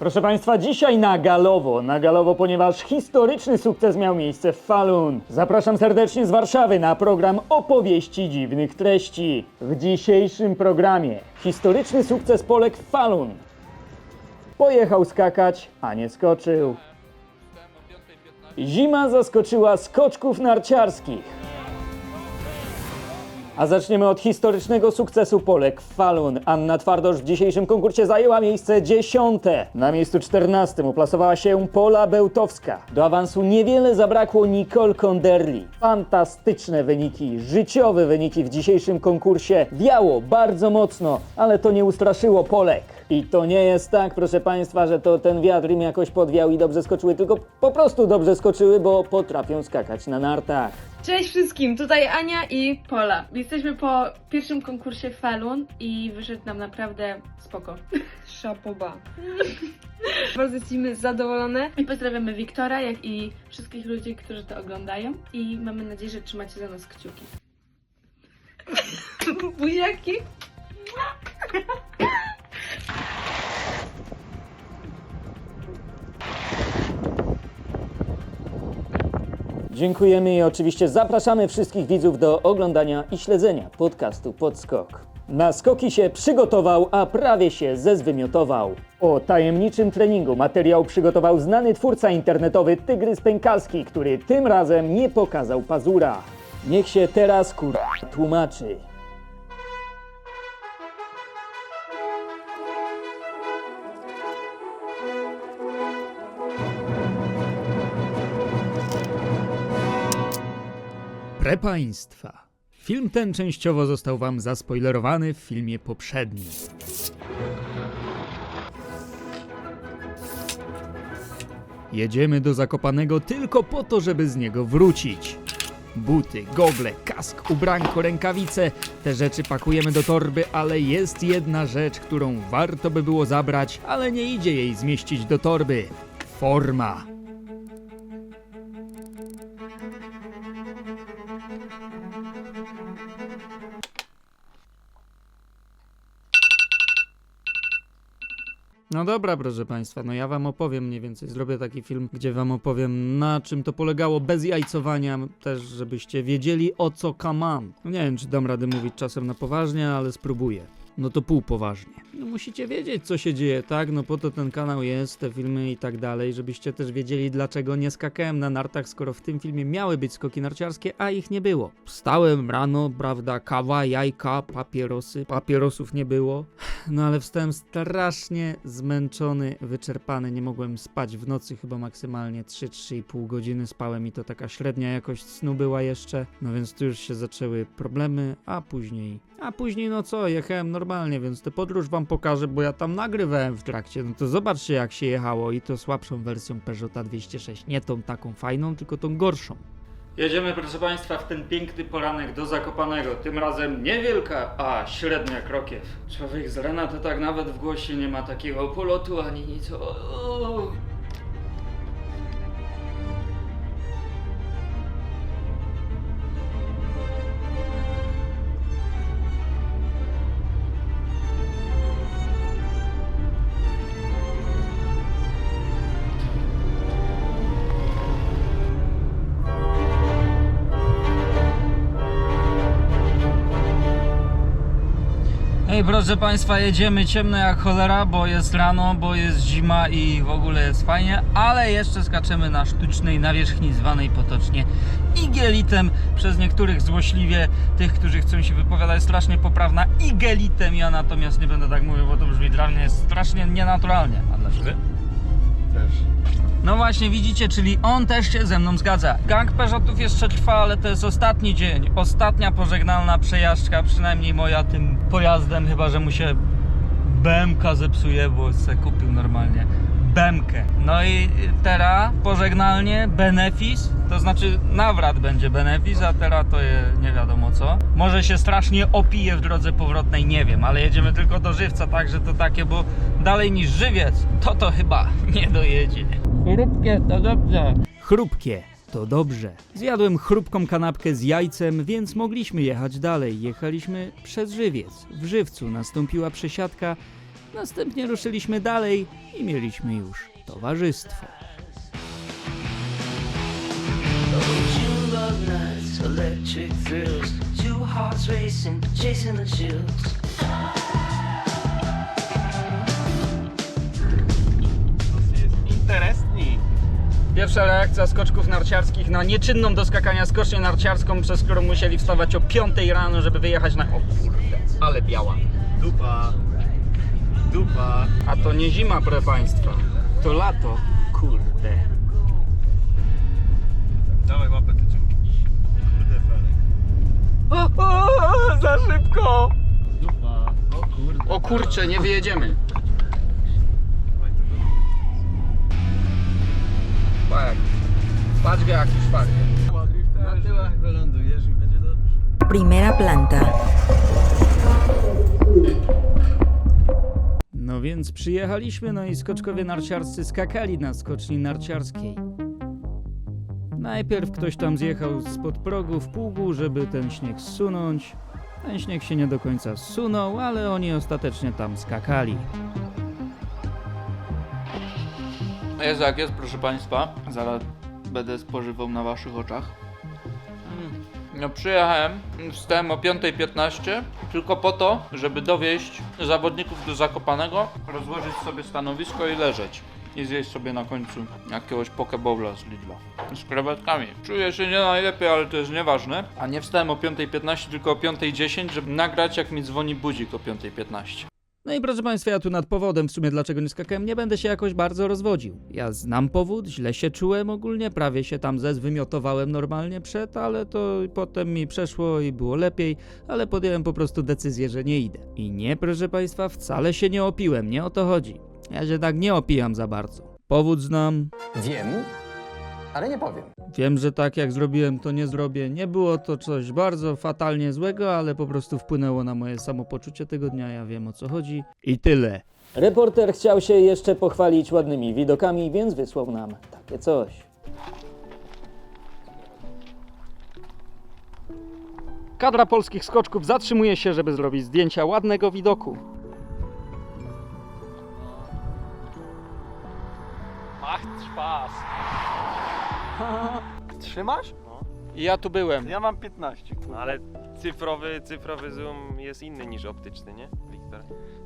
Proszę Państwa, dzisiaj na galowo, ponieważ historyczny sukces miał miejsce w Falun. Zapraszam serdecznie z Warszawy na program Opowieści dziwnych treści. W dzisiejszym programie historyczny sukces Polek w Falun. Pojechał skakać, a nie skoczył. Zima zaskoczyła skoczków narciarskich. A zaczniemy od historycznego sukcesu Polek w Falun. Anna Twardosz w dzisiejszym konkursie zajęła miejsce 10. Na miejscu 14 uplasowała się Pola Bełtowska. Do awansu niewiele zabrakło Nicole Konderli. Fantastyczne wyniki, życiowe wyniki w dzisiejszym konkursie. Wiało bardzo mocno, ale to nie ustraszyło Polek. I to nie jest tak, proszę Państwa, że to ten wiatr im jakoś podwiał i dobrze skoczyły, tylko po prostu dobrze skoczyły, bo potrafią skakać na nartach. Cześć wszystkim, tutaj Ania i Pola. Jesteśmy po pierwszym konkursie Falun i wyszedł nam naprawdę spoko. Szapoba. Bardzo jesteśmy zadowolone i pozdrawiamy Wiktora, jak i wszystkich ludzi, którzy to oglądają i mamy nadzieję, że trzymacie za nas kciuki. Buziaki. Dziękujemy i oczywiście zapraszamy wszystkich widzów do oglądania i śledzenia podcastu Podskok. Na skoki się przygotował, a prawie się zezwymiotował. O tajemniczym treningu materiał przygotował znany twórca internetowy Tygrys Pękalski, który tym razem nie pokazał pazura. Niech się teraz tłumaczy. Proszę Państwa, film ten częściowo został Wam zaspoilerowany w filmie poprzednim. Jedziemy do Zakopanego tylko po to, żeby z niego wrócić. Buty, gogle, kask, ubranko, rękawice, te rzeczy pakujemy do torby, ale jest jedna rzecz, którą warto by było zabrać, ale nie idzie jej zmieścić do torby. Forma. No dobra, proszę Państwa, no ja Wam opowiem mniej więcej, zrobię taki film, gdzie Wam opowiem, na czym to polegało, bez jajcowania, też żebyście wiedzieli, o co mam. No nie wiem, czy dam radę mówić czasem na poważnie, ale spróbuję. No to półpoważnie. No musicie wiedzieć, co się dzieje, tak? No po to ten kanał jest, te filmy i tak dalej, żebyście też wiedzieli, dlaczego nie skakałem na nartach, skoro w tym filmie miały być skoki narciarskie, a ich nie było. Wstałem rano, prawda, kawa, jajka, papierosy, papierosów nie było. No ale wstałem strasznie zmęczony, wyczerpany, nie mogłem spać w nocy, chyba maksymalnie 3-3,5 godziny spałem i to taka średnia jakość snu była jeszcze. No więc tu już się zaczęły problemy, a później no co, jechałem normalnie, więc tę podróż Wam pokażę, bo ja tam nagrywałem w trakcie. No to zobaczcie, jak się jechało i to słabszą wersją Peugeota 206. Nie tą taką fajną, tylko tą gorszą. Jedziemy, proszę Państwa, w ten piękny poranek do Zakopanego. Tym razem nie wielka, a średnia krokiew. Człowiek z rana to tak nawet w głosie nie ma takiego polotu ani nic. Ej, proszę Państwa, jedziemy ciemno jak cholera, bo jest rano, bo jest zima i w ogóle jest fajnie, ale jeszcze skaczemy na sztucznej nawierzchni zwanej potocznie igelitem, przez niektórych złośliwie, tych, którzy chcą się wypowiadać, strasznie poprawna igelitem. Ja natomiast nie będę tak mówił, bo to brzmi dla mnie strasznie nienaturalnie. A dla Ciebie? Też. No właśnie, widzicie, czyli on też się ze mną zgadza. Gang Peugeotów jeszcze trwa, ale to jest ostatni dzień. Ostatnia pożegnalna przejażdżka, przynajmniej moja tym pojazdem, chyba że mu się BMK zepsuje, bo se kupił normalnie BMkę. No i teraz pożegnalnie benefis, to znaczy nawrat będzie benefis, a teraz to jest nie wiadomo co. Może się strasznie opije w drodze powrotnej, nie wiem, ale jedziemy tylko do Żywca, także to takie, bo dalej niż Żywiec, to chyba nie dojedzie. Chrupkie to dobrze. Chrupkie to dobrze. Zjadłem chrupką kanapkę z jajcem, więc mogliśmy jechać dalej. Jechaliśmy przez Żywiec. W Żywcu nastąpiła przesiadka Następnie ruszyliśmy dalej i mieliśmy już towarzystwo. June bug nights, electric thrills, two hearts racing, chasing the chills. Jest interesni. Pierwsza reakcja skoczków narciarskich na nieczynną do skakania skocznię narciarską, przez którą musieli wstawać o 5 rano, żeby wyjechać na... O kurde, ale biała. Dupa. Dupa. A to nie zima, proszę państwa. To lato. Kurde. Dawaj łapę tyciąg. Kurde felek. O, za szybko! Dupa. O kurde. O kurcze, nie wyjedziemy. Dawaj tego. Patrz, patrz jaki szwagier. Na tyłach wylądujesz i będzie dobrze. Primera planta. No więc przyjechaliśmy, no i skoczkowie narciarscy skakali na skoczni narciarskiej. Najpierw ktoś tam zjechał spod progu w pługu, żeby ten śnieg zsunąć. Ten śnieg się nie do końca zsunął, ale oni ostatecznie tam skakali. Jest jak jest, proszę Państwa. Zaraz będę spożywał na Waszych oczach. No przyjechałem, wstałem o 5:15 tylko po to, żeby dowieźć zawodników do Zakopanego, rozłożyć sobie stanowisko i leżeć. I zjeść sobie na końcu jakiegoś pokebowla z Lidla. Z krewetkami. Czuję się nie najlepiej, ale to jest nieważne. A nie wstałem o 5:15, tylko o 5:10, żeby nagrać jak mi dzwoni budzik o 5:15. No i proszę Państwa, ja tu nad powodem w sumie dlaczego nie skakałem, nie będę się jakoś bardzo rozwodził. Ja znam powód, źle się czułem ogólnie, prawie się tam wymiotowałem normalnie przed, ale to potem mi przeszło i było lepiej, ale podjąłem po prostu decyzję, że nie idę. I nie, proszę Państwa, wcale się nie opiłem, nie o to chodzi. Ja się tak nie opijam za bardzo. Powód znam. Wiem, ale nie powiem. Wiem, że tak jak zrobiłem, to nie zrobię. Nie było to coś bardzo fatalnie złego, ale po prostu wpłynęło na moje samopoczucie tego dnia. Ja wiem, o co chodzi. I tyle. Reporter chciał się jeszcze pochwalić ładnymi widokami, więc wysłał nam takie coś. Kadra polskich skoczków zatrzymuje się, żeby zrobić zdjęcia ładnego widoku. Macht Spaß. Trzymasz? No. Ja tu byłem. Ja mam 15. No ale cyfrowy zoom jest inny niż optyczny, nie, Wiktor?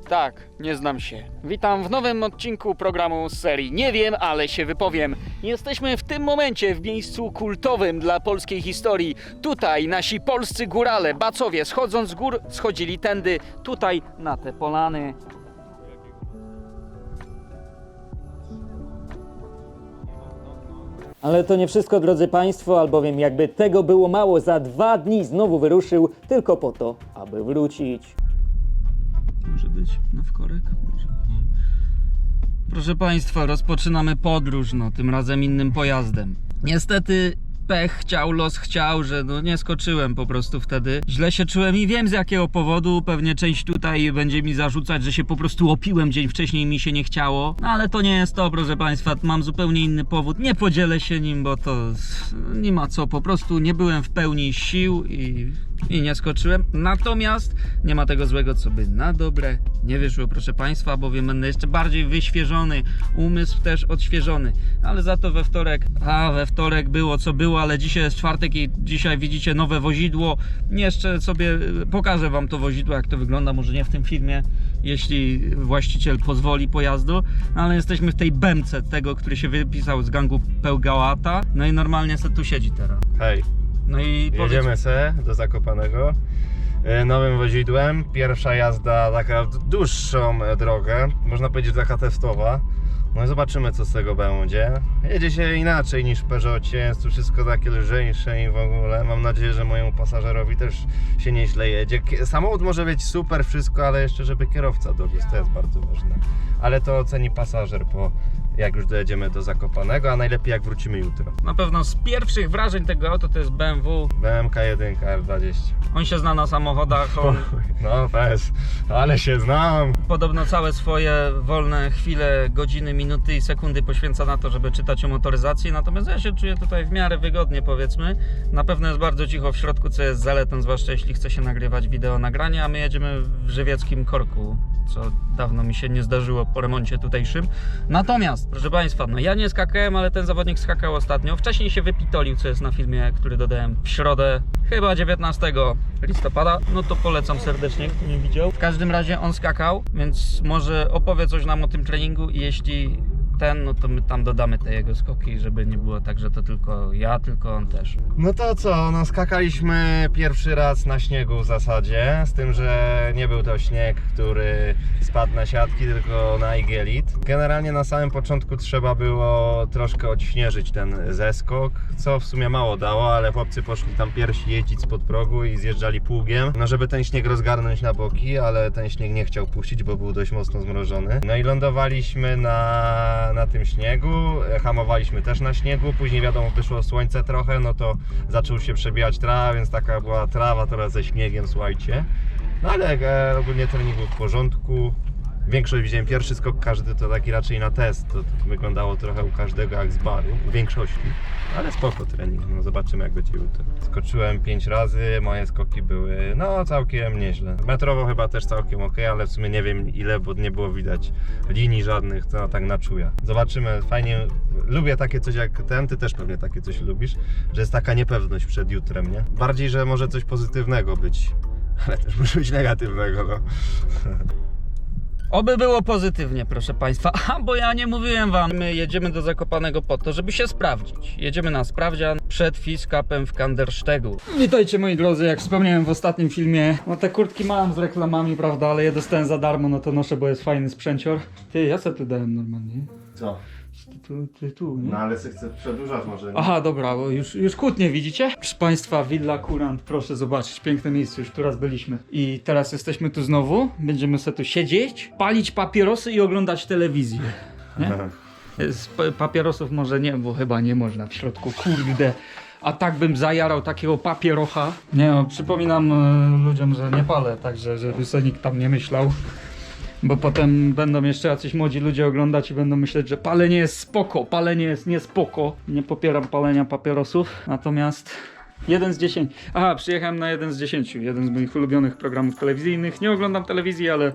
Tak, nie znam się. Witam w nowym odcinku programu z serii Nie wiem, ale się wypowiem. Jesteśmy w tym momencie w miejscu kultowym dla polskiej historii. Tutaj nasi polscy górale, bacowie, schodząc z gór, schodzili tędy, tutaj na te polany. Ale to nie wszystko, drodzy Państwo, albowiem jakby tego było mało, za 2 dni znowu wyruszył, tylko po to, aby wrócić. Może być na wkorek? Może. Proszę Państwa, rozpoczynamy podróż, no tym razem innym pojazdem. Niestety pech chciał, los chciał, że no nie skoczyłem po prostu wtedy. Źle się czułem i wiem z jakiego powodu. Pewnie część tutaj będzie mi zarzucać, że się po prostu opiłem dzień wcześniej i mi się nie chciało. No ale to nie jest to, proszę Państwa. Mam zupełnie inny powód. Nie podzielę się nim, bo to nie ma co. Po prostu nie byłem w pełni sił i nie skoczyłem. Natomiast nie ma tego złego, co by na dobre nie wyszło, proszę Państwa, bowiem będę jeszcze bardziej wyświeżony. Umysł też odświeżony. Ale za to we wtorek było co było, ale dzisiaj jest czwartek i dzisiaj widzicie nowe wozidło. Jeszcze sobie pokażę Wam to wozidło, jak to wygląda, może nie w tym filmie, jeśli właściciel pozwoli pojazdu, ale jesteśmy w tej bemce tego, który się wypisał z gangu Pełgałata, no i normalnie se tu siedzi teraz. Hej, No i jedziemy se do Zakopanego nowym wozidłem. Pierwsza jazda taka w dłuższą drogę, można powiedzieć taka testowa. No i zobaczymy, co z tego będzie. Jedzie się inaczej niż w Peugeotie, jest tu wszystko takie lżejsze i w ogóle. Mam nadzieję, że mojemu pasażerowi też się nieźle jedzie. Samochód może być super, wszystko, ale jeszcze żeby kierowca dowiózł, to jest bardzo ważne. Ale to oceni pasażer jak już dojedziemy do Zakopanego, a najlepiej jak wrócimy jutro. Na pewno z pierwszych wrażeń tego auto to jest BMW. BMK 1 R20. On się zna na samochodach, on No bez, ale się znam. podobno całe swoje wolne chwile, godziny, minuty i sekundy poświęca na to, żeby czytać o motoryzacji. Natomiast ja się czuję tutaj w miarę wygodnie, powiedzmy. Na pewno jest bardzo cicho w środku, co jest zaletą, zwłaszcza jeśli chce się nagrywać wideo nagrania, a my jedziemy w żywieckim korku. co dawno mi się nie zdarzyło po remoncie tutejszym. Natomiast, proszę Państwa, no ja nie skakałem, ale ten zawodnik skakał ostatnio. Wcześniej się wypitolił, co jest na filmie, który dodałem w środę, chyba 19 listopada. No to polecam serdecznie, kto nie widział. W każdym razie on skakał, więc może opowie coś nam o tym treningu i jeśli no to my tam dodamy te jego skoki, żeby nie było tak, że to tylko ja, tylko on też. No to co, no skakaliśmy pierwszy raz na śniegu w zasadzie, z tym, że nie był to śnieg, który spadł na siatki, tylko na igielit. Generalnie na samym początku trzeba było troszkę odśnieżyć ten zeskok, co w sumie mało dało, ale chłopcy poszli tam pierwsi jeździć spod progu i zjeżdżali pługiem, no żeby ten śnieg rozgarnąć na boki, ale ten śnieg nie chciał puścić, bo był dość mocno zmrożony. No i lądowaliśmy na tym śniegu, hamowaliśmy też na śniegu, później wiadomo wyszło słońce trochę, no to zaczął się przebijać trawa, więc taka była trawa teraz ze śniegiem, słuchajcie. No ale ogólnie trening był w porządku. Większość widziałem pierwszy skok, każdy to taki raczej na test, to wyglądało trochę u każdego jak z baru, w większości. Ale spoko trening, no zobaczymy jak będzie jutro. Skoczyłem 5 razy, moje skoki były no całkiem nieźle. Metrowo chyba też całkiem ok, ale w sumie nie wiem ile, bo nie było widać linii żadnych, to tak na czuja. Zobaczymy, fajnie, lubię takie coś jak ten, ty też pewnie takie coś lubisz, że jest taka niepewność przed jutrem, nie? Bardziej, że może coś pozytywnego być, ale też może być negatywnego, no. Oby było pozytywnie, proszę Państwa. Bo ja nie mówiłem Wam, my jedziemy do Zakopanego po to, żeby się sprawdzić. Jedziemy na sprawdzian przed Fiskapem w Kanderstegu. Witajcie moi drodzy, jak wspomniałem w ostatnim filmie, no te kurtki mam z reklamami, prawda, ale je dostałem za darmo, no to noszę, bo jest fajny sprzęcior. Ty, ja sobie tu dałem normalnie. Co? Tu, nie? No ale se chcę przedłużać może. Aha, dobra, bo już kłótnie widzicie? Proszę Państwa, Villa Kurant, proszę zobaczyć, piękne miejsce, już tu raz byliśmy. I teraz jesteśmy tu znowu, będziemy sobie tu siedzieć, palić papierosy i oglądać telewizję. Nie? Papierosów może nie, bo chyba nie można w środku, kurde. A tak bym zajarał takiego papierocha. Nie no, przypominam ludziom, że nie palę, także żeby sobie nikt tam nie myślał. Bo potem będą jeszcze jacyś młodzi ludzie oglądać i będą myśleć, że palenie jest spoko, palenie jest niespoko. Nie popieram palenia papierosów, natomiast 1 z 10. Aha, przyjechałem na 1 z 10. Jeden z moich ulubionych programów telewizyjnych. Nie oglądam telewizji, ale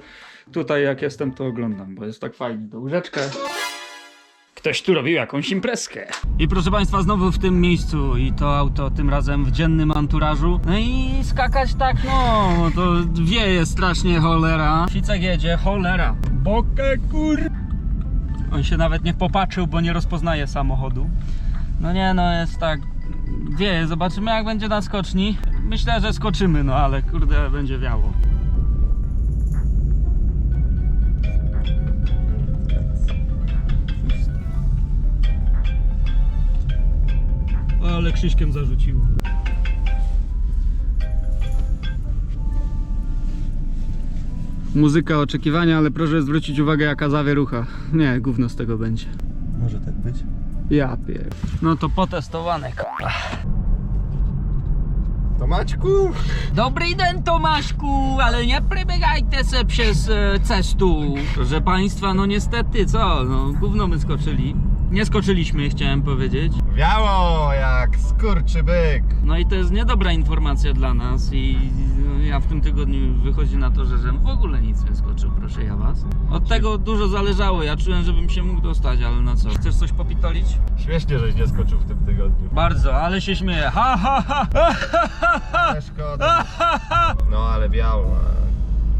tutaj jak jestem, to oglądam, bo jest tak fajnie. Do łóżeczka. Ktoś tu robił jakąś imprezkę. I proszę Państwa, znowu w tym miejscu i to auto tym razem w dziennym anturażu. No i skakać tak, no to wieje strasznie, cholera. Ficek jedzie, cholera. Bokę kur... On się nawet nie popatrzył, bo nie rozpoznaje samochodu. No nie, no jest tak... Wieje, zobaczymy jak będzie na skoczni. Myślę, że skoczymy, no ale kurde, będzie wiało. Ale Krzyśkiem zarzuciło. Muzyka oczekiwania, ale proszę zwrócić uwagę jaka zawierucha. Nie, gówno z tego będzie. Może tak być? Ja pier... No to potestowane, Tomaćku! Dobry dzień, Tomaśku, ale nie przebiegajcie se przez cestu. Proszę Państwa, no niestety, co? No gówno my skoczyli. Nie skoczyliśmy, chciałem powiedzieć. Wiało jak skurczybyk! No i to jest niedobra informacja dla nas i no, ja w tym tygodniu wychodzi na to, że w ogóle nic nie skoczył, proszę ja was. Od tego dużo zależało, ja czułem, żebym się mógł dostać, ale na co? Chcesz coś popitolić? Śmiesznie, żeś nie skoczył w tym tygodniu. Bardzo, ale się śmieję. Ha, ha, ha, ha, ha, ha, ha. Nie szkoda. No ale biało.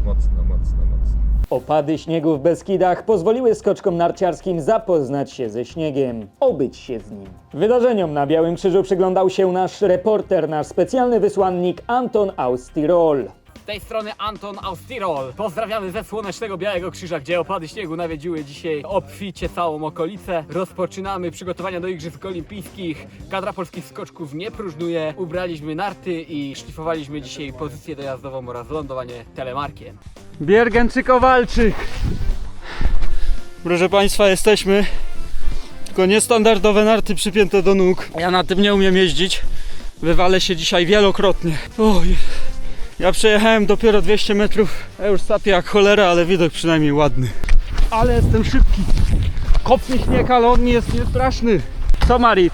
Mocno. Opady śniegu w Beskidach pozwoliły skoczkom narciarskim zapoznać się ze śniegiem, obyć się z nim. Wydarzeniom na Białym Krzyżu przyglądał się nasz reporter, nasz specjalny wysłannik Anton Aus-Tirol. Z tej strony Anton Aus-Tirol. Pozdrawiamy ze słonecznego Białego Krzyża, gdzie opady śniegu nawiedziły dzisiaj obficie całą okolicę. Rozpoczynamy przygotowania do Igrzysk Olimpijskich. Kadra polskich skoczków nie próżnuje. Ubraliśmy narty i szlifowaliśmy dzisiaj pozycję dojazdową oraz lądowanie telemarkiem. Biergen czy Kowalczyk? Proszę Państwa, jesteśmy. Tylko niestandardowe narty przypięte do nóg. Ja na tym nie umiem jeździć. Wywalę się dzisiaj wielokrotnie. Oj. Ja przejechałem dopiero 200 metrów. Ja już sapię jak cholera, ale widok przynajmniej ładny. Ale jestem szybki. Kopnie śnieg, ale on mi jest niestraszny. Co, Marit?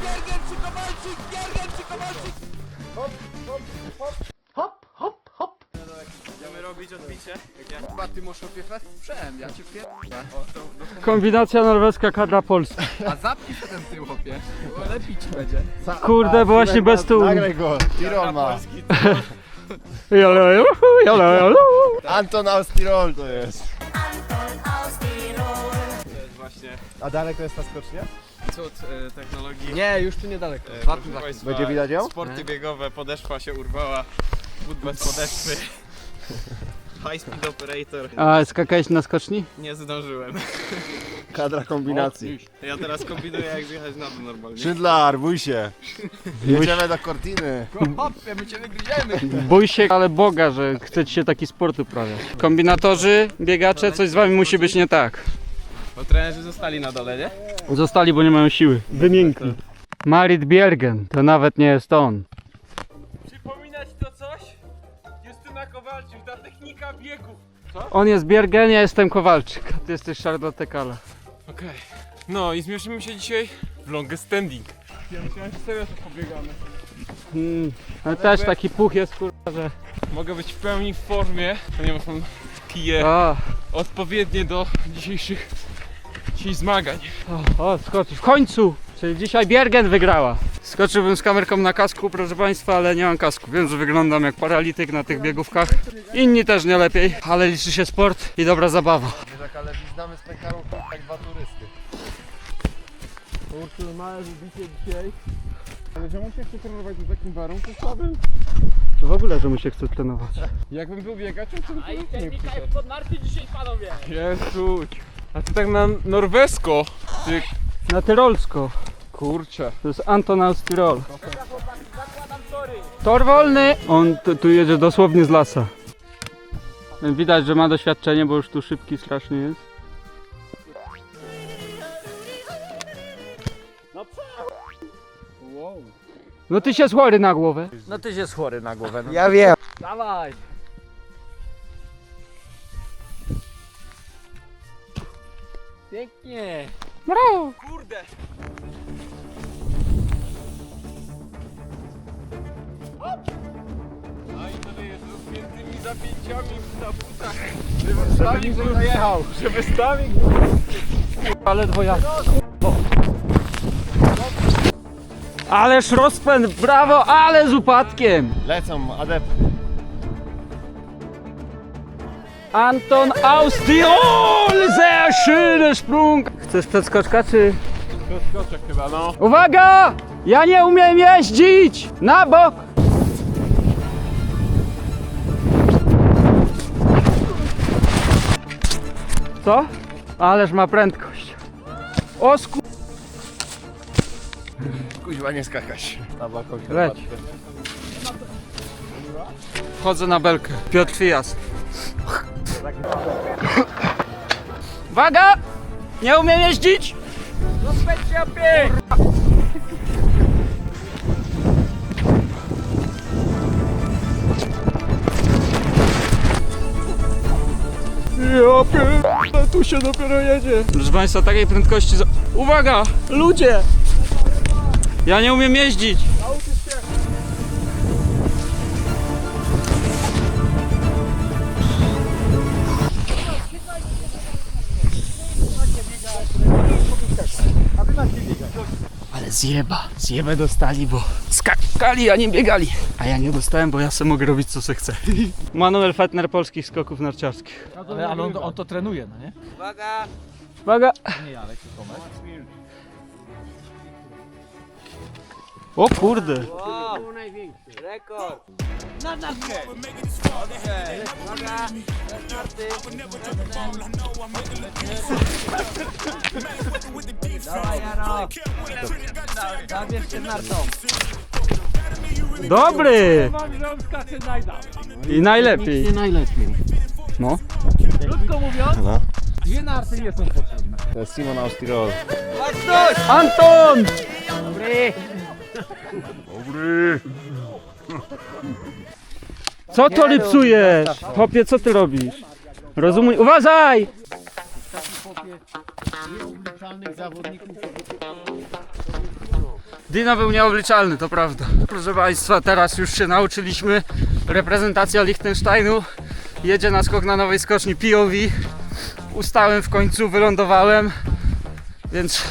Będziemy robić Kombinacja norweska, kadra polska. A zapnij się ten tył, chłopie. Lepiej ci będzie. Kurde, bo właśnie bez tyłu. Nagraj go, Tirol ma. Jolo, jolo, jolo. Anton aus Tirol to jest. A daleko jest ta skocznia? Cud technologii. Nie, już tu niedaleko. Będzie widać ją? Sporty biegowe, podeszwa się urwała. But bez podeszwy. High speed operator. A skakałeś na skoczni? Nie zdążyłem. Kadra kombinacji. Ja teraz kombinuję jak zjechać na dół normalnie. Szydlar, bój się. Jedziemy do Cortiny. Hopie, my cię wygryziemy. Bój się, ale Boga, że chcecie się taki sport uprawiać. Kombinatorzy, biegacze, coś z wami musi być nie tak. Bo trenerzy zostali na dole, nie? Zostali, bo nie mają siły. Wymiękli. Marit Bjergen, to nawet nie jest on. Przypominać to coś? Justyna Kowalczyk, ta technika biegów. On jest Bjergen, ja jestem Kowalczyk. a Ty jesteś Charlotte Kalla. Okej. No i zmierzymy się dzisiaj w longest standing. Ja myślałem, że serio to pobiegamy. Ale też taki puch jest, kurwa, że... Mogę być w pełni w formie, ponieważ mam kije A, odpowiednie do dzisiejszych zmagań. o, skoczysz. W końcu! Czyli dzisiaj Bjergen wygrała. Skoczyłbym z kamerką na kasku, proszę państwa, ale nie mam kasku. Wiem, że wyglądam jak paralityk na tych biegówkach. Inni też nie lepiej, ale liczy się sport i dobra zabawa. Wiesz, ale znamy z pękarą jak dwa turysty. Kurczę, małe wybicie dzisiaj. Ale czemu się chce trenować w takim warunku słabym? W ogóle, że mu się chce trenować. Jakbym był biegaczem, to bym nie Technika jest pod narty dzisiaj, panowie. Jezu. A ty tak na norwesko. Ty Na tyrolsko. kurczę. To jest Anton aus Tirol. Tor wolny! On tu jedzie dosłownie z lasa. Widać, że ma doświadczenie, bo już tu szybki strasznie jest. No ty się chory na głowę. No ty się chory na głowę. No. Ja wiem. Dawaj. Pięknie. Kurde. A i tutaj jest z rozpiętymi zapięciami na butach. Żeby nikt nie dojechał. Żeby stawik był. Ale dwojaka. Ależ rozpęd, brawo, ale z upadkiem. Lecą adepty. Anton aus Tirol, sehr schöner Sprung. Chcesz przedskoczka czy... Skoczek chyba, no. Uwaga! Ja nie umiem jeździć! Na bok! Co? Ależ ma prędkość. O sku... Kuźwa nie skakać. Na balkonie. Leć. Wchodzę na belkę. Piotr Fijas. Uwaga! Nie umiem jeździć! Ja pierdolę, tu się dopiero jedzie. Proszę Państwa, takiej prędkości... Uwaga! Ludzie! Ja nie umiem jeździć! Ale zjebę dostali, bo skakali, a nie biegali. A ja nie dostałem, bo ja sobie mogę robić co se chcę. Manuel Fettner polskich skoków narciarskich. Ale on to trenuje, no nie? Uwaga! O kurde! Dobry! I najlepiej. Nie najlepiej. No. Krótko mówiąc, No. dwie narty nie są potrzebne. To jest Simon aus Tirol. Anton! Co to rypsujesz? Chłopie, co ty robisz? Rozumuj. Uważaj! Dino był nieobliczalny, to prawda. Proszę Państwa, teraz już się nauczyliśmy. Reprezentacja Liechtensteinu jedzie na skok na nowej skoczni POV. Ustałem w końcu, wylądowałem, więc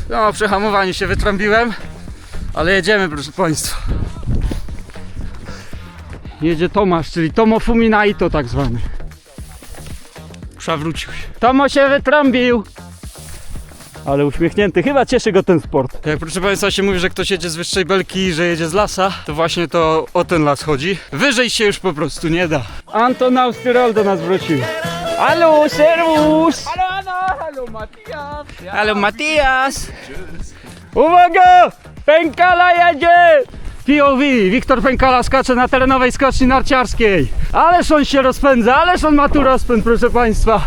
no, przy hamowaniu się wytrąbiłem, ale jedziemy, proszę Państwa. Jedzie Tomasz, czyli Tomo Fuminaito tak zwany. Przewrócił się. Tomo się wytrąbił! Ale uśmiechnięty, chyba cieszy go ten sport. Jak proszę Państwa się mówi, że ktoś jedzie z wyższej belki, że jedzie z lasa, to właśnie to o ten las chodzi. Wyżej się już po prostu nie da. Anton Austyrol do nas wrócił. Halo, servus! Halo Matias! Halo, Matias! Uwaga! Pękala jedzie! POV, Wiktor Pękala skacze na terenowej skoczni narciarskiej. Ależ on się rozpędza, ależ on ma tu rozpęd, proszę Państwa.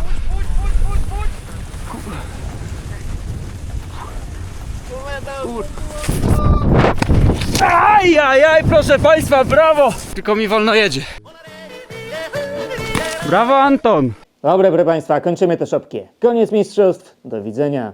Ajajaj, proszę Państwa, brawo! Tylko mi wolno jedzie. Brawo, Anton! Dobra, proszę Państwa, kończymy tę szopkę. Koniec mistrzostw, do widzenia.